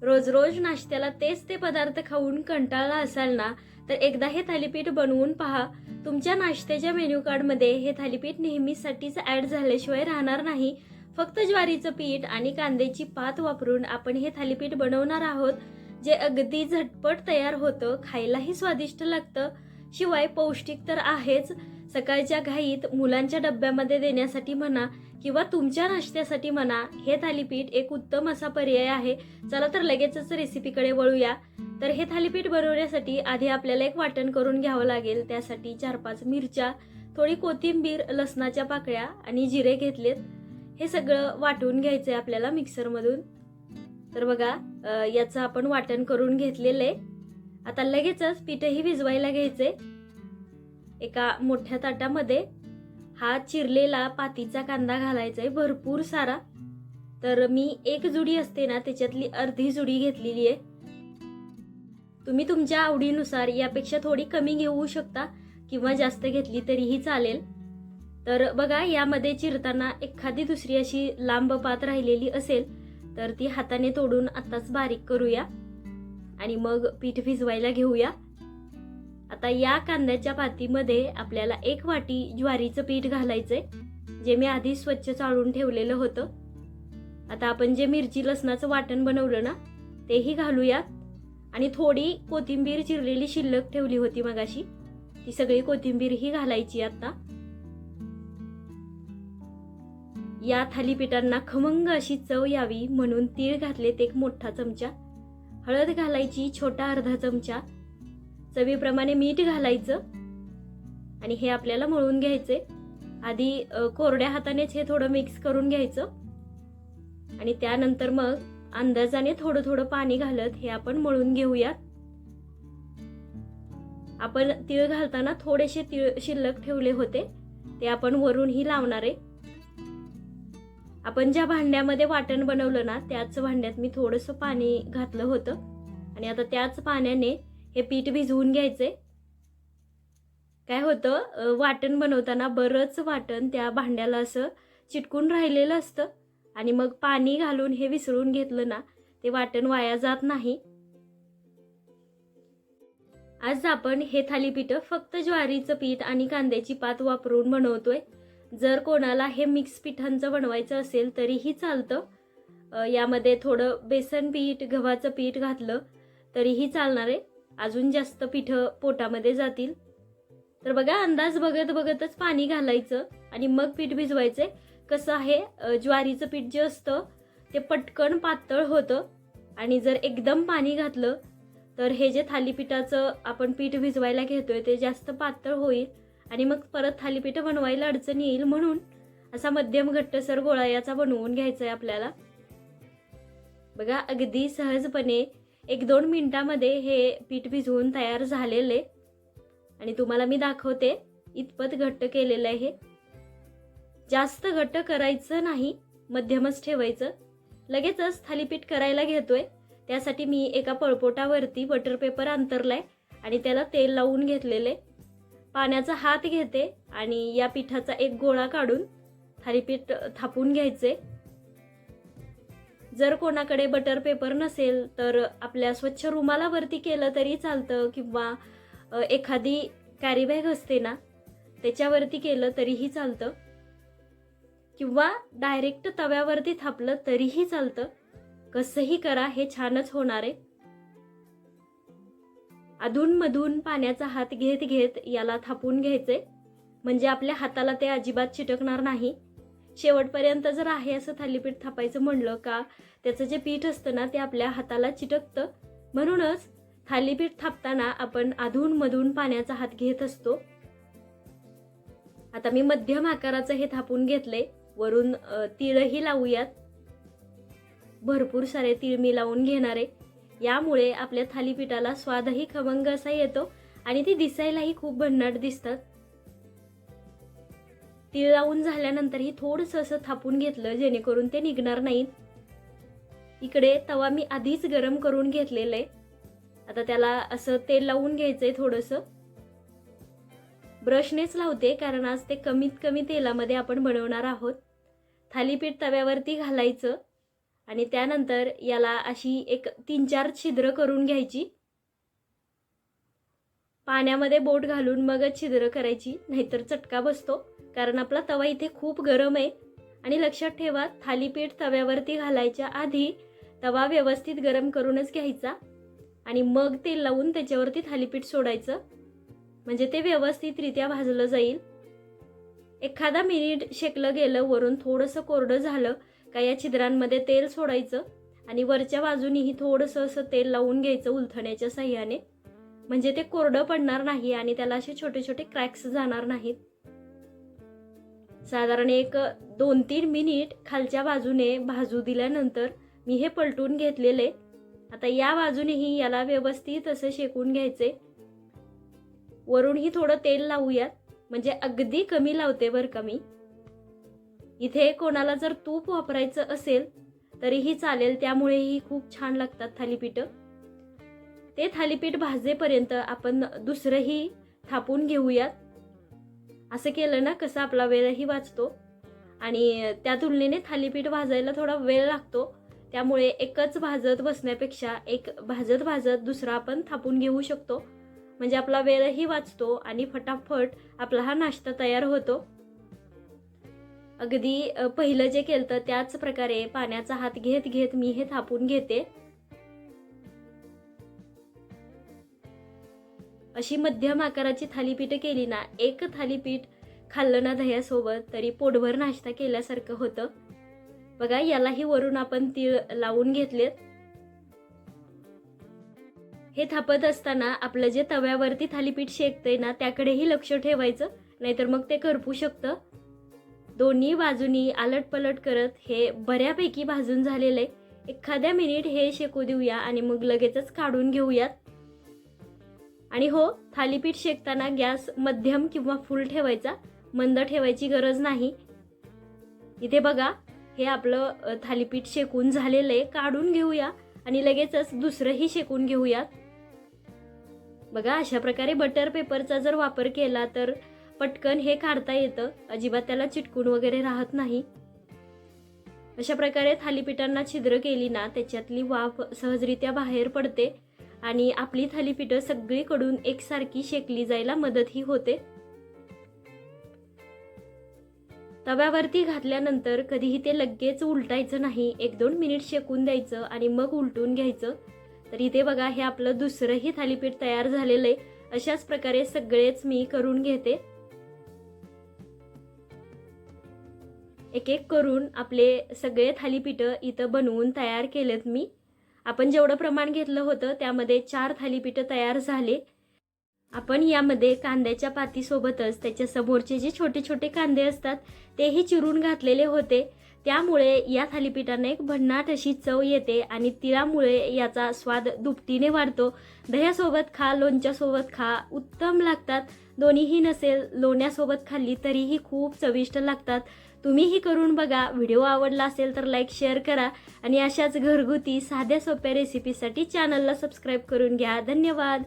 रोज रोज नाश्त्याला तेच ते पदार्थ खाऊन कंटाळला असाल ना, तर एकदा हे थालीपीठ बनवून पहा. तुमच्या नाश्त्याच्या मेन्यू कार्डमध्ये हे थालीपीठ नेहमीसाठीच ऍड झाल्याशिवाय राहणार नाही. फक्त ज्वारीचं पीठ आणि कांद्याची पात वापरून आपण हे थालीपीठ बनवणार आहोत, जे अगदी झटपट तयार होतं, खायलाही स्वादिष्ट लागतं, शिवाय पौष्टिक तर आहेच. सकाळच्या घाईत मुलांच्या डब्यामध्ये देण्यासाठी म्हणा किंवा तुमच्या नाश्त्यासाठी म्हणा, हे थालीपीठ एक उत्तम असा पर्याय आहे. चला तर लगेचच रेसिपीकडे वळूया. तर हे थालीपीठ बनवण्यासाठी आधी आपल्याला एक वाटण करून घ्यावं लागेल. त्यासाठी 4-5 मिरच्या, थोडी कोथिंबीर, लसणाच्या पाकळ्या आणि जिरे घेतलेत. हे सगळं वाटून घ्यायचंय आपल्याला मिक्सरमधून. तर बघा, याचं आपण वाटण करून घेतलेलं आहे. आता लगेचच पीठही भिजवायला घ्यायचे. एका मोठ्या ताटामध्ये हा चिरलेला पातीचा कांदा घालायचा आहे, भरपूर सारा. तर मी एक जुडी असते ना, त्याच्यातली अर्धी जुडी घेतलेली आहे. तुम्ही तुमच्या आवडीनुसार यापेक्षा थोडी कमी घेऊ शकता किंवा जास्त घेतली तरीही चालेल. तर बघा, यामध्ये चिरताना एखादी दुसरी अशी लांब पात राहिलेली असेल तर ती हाताने तोडून आताच बारीक करूया आणि मग पीठ भिजवायला घेऊया. आता या कांद्याच्या पातीमध्ये आपल्याला 1 वाटी ज्वारीचं पीठ घालायचंय, जे मी आधी स्वच्छ चाळून ठेवलेलं होतं. आता आपण जे मिरची लसणाचं वाटण बनवलं ना, तेही घालूयात. आणि थोडी कोथिंबीर चिरलेली शिल्लक ठेवली होती मगाशी, ती सगळी कोथिंबीर ही घालायची आता. या थालीपीठांना खमंग अशी चव यावी म्हणून तीळ घातलेत 1 मोठा चमचा, हळद घालायची छोटा अर्धा चमचा, चवीप्रमाणे मीठ घालायचं आणि हे आपल्याला मळून घ्यायचे. आधी कोरड्या हातानेच हे थोडं मिक्स करून घ्यायचं आणि त्यानंतर मग अंदाजाने थोडं थोडं पाणी घालत हे आपण मळून घेऊयात. आपण तीळ घालताना थोडेसे तीळ शिल्लक ठेवले होते, ते आपण वरूनही लावणार आहे. आपण ज्या भांड्यामध्ये वाटण बनवलं ना, त्याच भांड्यात मी थोडंसं पाणी घातलं होतं आणि आता त्याच पाण्याने हे पीठ भिजवून घ्यायचे. काय होतं, वाटण बनवताना बरंच वाटण त्या भांड्याला असं चिटकून राहिलेलं असतं आणि मग पाणी घालून हे विसळून घेतलं ना, ते वाटण वाया जात नाही. आज आपण हे थालीपीठ फक्त ज्वारीचं पीठ आणि कांद्याची पात वापरून बनवतोय. जर कोणाला हे मिक्स पिठांचं बनवायचं असेल तरीही चालतं. यामध्ये थोडं बेसन पीठ, गव्हाचं पीठ घातलं तरीही चालणार आहे. अजून जास्त पीठ पोटामध्ये जातील. तर बघा, अंदाज बघत बघतच पाणी घालायचं आणि मग पीठ भिजवायचे. कसं आहे, ज्वारीचं पीठ जे असतं ते पटकन पातळ होतं आणि जर एकदम पाणी घातलं तर हे जे थालीपीठाचं आपण पीठ भिजवायला घेतोय ते जास्त पातळ होईल आणि मग परत थालीपीठ बनवायला अडचण येईल. म्हणून असा मध्यम घट्टसर गोळा याचा बनवून घ्यायचा आहे आपल्याला. बघा, अगदी सहजपणे 1-2 मिनिटामध्ये हे पीठ भिजवून तयार झालेले आणि तुम्हाला मी दाखवते इतपत घट्ट केलेलं आहे. हे जास्त घट्ट करायचं नाही, मध्यमच ठेवायचं. लगेचच थालीपीठ करायला घेतोय, त्यासाठी मी एका पळपोटावरती बटर पेपर अंतरलाय आणि त्याला तेल लावून घेतलेले. पाण्याचा हात घेते आणि या पिठाचा एक गोळा काढून थालीपीठ थापून घ्यायचे. जर कोणाकडे बटर पेपर नसेल तर आपल्या स्वच्छ रुमालावरती केलं तरी चालतं किंवा एखादी कॅरी बॅग असते ना, त्याच्यावरती केलं तरीही चालतं किंवा डायरेक्ट तव्यावरती थापलं तरीही चालतं. कसंही करा, हे छानच होणार आहे. अधूनमधून पाण्याचा हात घेत घेत याला थापून घ्यायचे, म्हणजे आपल्या हाताला ते अजिबात चिटकणार नाही. शेवटपर्यंत जर आहे असं थालीपीठ थापायचं म्हणलं का त्याचं जे पीठ असतं ना, ते आपल्या हाताला चिटकतं. म्हणूनच थालीपीठ थापताना आपण अधूनमधून पाण्याचा हात घेत असतो. आता मी मध्यम आकाराचं हे थापून घेतले. वरून तीळही लावूयात. भरपूर सारे तीळ मी लावून घेणार आहे. यामुळे आपल्या थालीपीठाला स्वादही खमंग असा येतो आणि ती दिसायलाही खूप भन्नाट दिसतात. तीळ लावून झाल्यानंतरही थोडंसं असं थापून घेतलं, जेणेकरून ते निघणार नाहीत. इकडे तवा मी आधीच गरम करून घेतलेला आहे. आता त्याला असं तेल लावून घ्यायचंय थोडंसं. ब्रशनेच लावते कारण आज ते कमीत कमी तेलामध्ये आपण बनवणार आहोत. थालीपीठ तव्यावरती घालायचं आणि त्यानंतर याला अशी एक 3-4 छिद्र करून घ्यायची. पाण्यामध्ये बोट घालून मगच छिद्र करायची, नाहीतर चटका बसतो, कारण आपला तवा इथे खूप गरम आहे. आणि लक्षात ठेवा, थालीपीठ तव्यावरती घालायच्या आधी तवा व्यवस्थित गरम करूनच घ्यायचा आणि मग तेल लावून त्याच्यावरती थालीपीठ सोडायचं, म्हणजे ते व्यवस्थितरित्या भाजलं जाईल. एखादा मिनिट शेकलं गेलं, वरून थोडंसं कोरडं झालं का या छिद्रांमध्ये तेल सोडायचं आणि वरच्या बाजूनीही थोडंसं असं तेल लावून घ्यायचं उलथण्याच्या साह्याने, म्हणजे ते कोरडं पडणार नाही आणि त्याला असे छोटे छोटे क्रॅक्स जाणार नाहीत. साधारण एक 2-3 मिनिट खालच्या बाजूने भाजू दिल्यानंतर मी हे पलटून घेतलेले. आता या बाजूनेही याला व्यवस्थित असं शेकून घ्यायचे. वरूनही थोडं तेल लावूयात, म्हणजे अगदी कमी लावते बरं का मी. इथे कोणाला जर तूप वापरायचं असेल तरीही चालेल, त्यामुळेही खूप छान लागतात थालीपीठं. ते थालीपीठ भाजेपर्यंत आपण दुसरंही थापून घेऊयात. असं केलं ना कसं आपला वेळही वाचतो आणि त्या तुलनेने थालीपीठ भाजायला थोडा वेळ लागतो, त्यामुळे एकच भाजत बसण्यापेक्षा एक भाजत भाजत दुसरा आपण थापून घेऊ शकतो, म्हणजे आपला वेळही वाचतो आणि फटाफट आपला हा नाश्ता तयार होतो. अगदी पहिलं जे केलं त्याच प्रकारे पाण्याचा हात घेत घेत मी हे थापून घेते. अशी मध्यम आकाराची थालीपीठ केली ना, एक थालीपीठ खाल्लं ना दह्यासोबत तरी पोटभर नाश्ता केल्यासारखं होतं. बघा, यालाही वरून आपण तीळ लावून घेतलेत. हे थापत असताना आपलं जे तव्यावरती थालीपीठ शेकतंय ना त्याकडेही लक्ष ठेवायचं, नाहीतर मग ते करपू शकतं. दोन्ही बाजूनी आलट पलट करत हे बऱ्यापैकी भाजून झालेलं आहे. एखाद्या मिनिट हे शेकू देऊया आणि मग लगेचच काढून घेऊयात. आणि हो, थालीपीठ शेकताना गॅस मध्यम किंवा फुल ठेवायचा, मंद ठेवायची गरज नाही. इथे बघा, हे आपलं थालीपीठ शेकून झालेलं आहे. काढून घेऊया आणि लगेचच दुसरंही शेकून घेऊयात. बघा, अशा प्रकारे बटर पेपरचा जर वापर केला तर पटकन हे काढता येतं, अजिबात त्याला चिटकून वगैरे राहत नाही. अशा प्रकारे थालीपीठांना छिद्र केली ना त्याच्यातली वाफ सहजरित्या बाहेर पडते आणि आपली थालीपीठं सगळीकडून एकसारखी शेकली जायला मदतही होते. तव्यावरती घातल्यानंतर कधीही ते लगेच उलटायचं नाही, 1-2 मिनिट शेकून द्यायचं आणि मग उलटून घ्यायचं. तर इथे बघा, हे आपलं दुसरंही थालीपीठ तयार झालेलं आहे. अशाच प्रकारे सगळेच मी करून घेते. एक एक करून आपले सगळे थालीपीठं इथं बनवून तयार केलेत मी. आपण जेवढं प्रमाण घेतलं होतं त्यामध्ये 4 थालीपीठं तयार झाले. आपण यामध्ये कांद्याच्या पातीसोबतच त्याच्या समोरचे जे छोटे छोटे कांदे असतात तेही चिरून घातलेले होते, त्यामुळे या थालीपीठांना एक भन्नाट अशी चव येते आणि तिळामुळे याचा स्वाद दुपटीने वाढतो. दह्यासोबत खा, लोणच्यासोबत खा, उत्तम लागतात. दोन्हीही नसेल, लोण्यासोबत खाल्ली तरीही खूप चविष्ट लागतात. तुम्हीही करून बघा. व्हिडिओ आवडला असेल तर लाईक शेअर करा आणि अशाच घरगुती साध्या सोप्या रेसिपीसाठी चॅनलला सबस्क्राईब करून घ्या. धन्यवाद.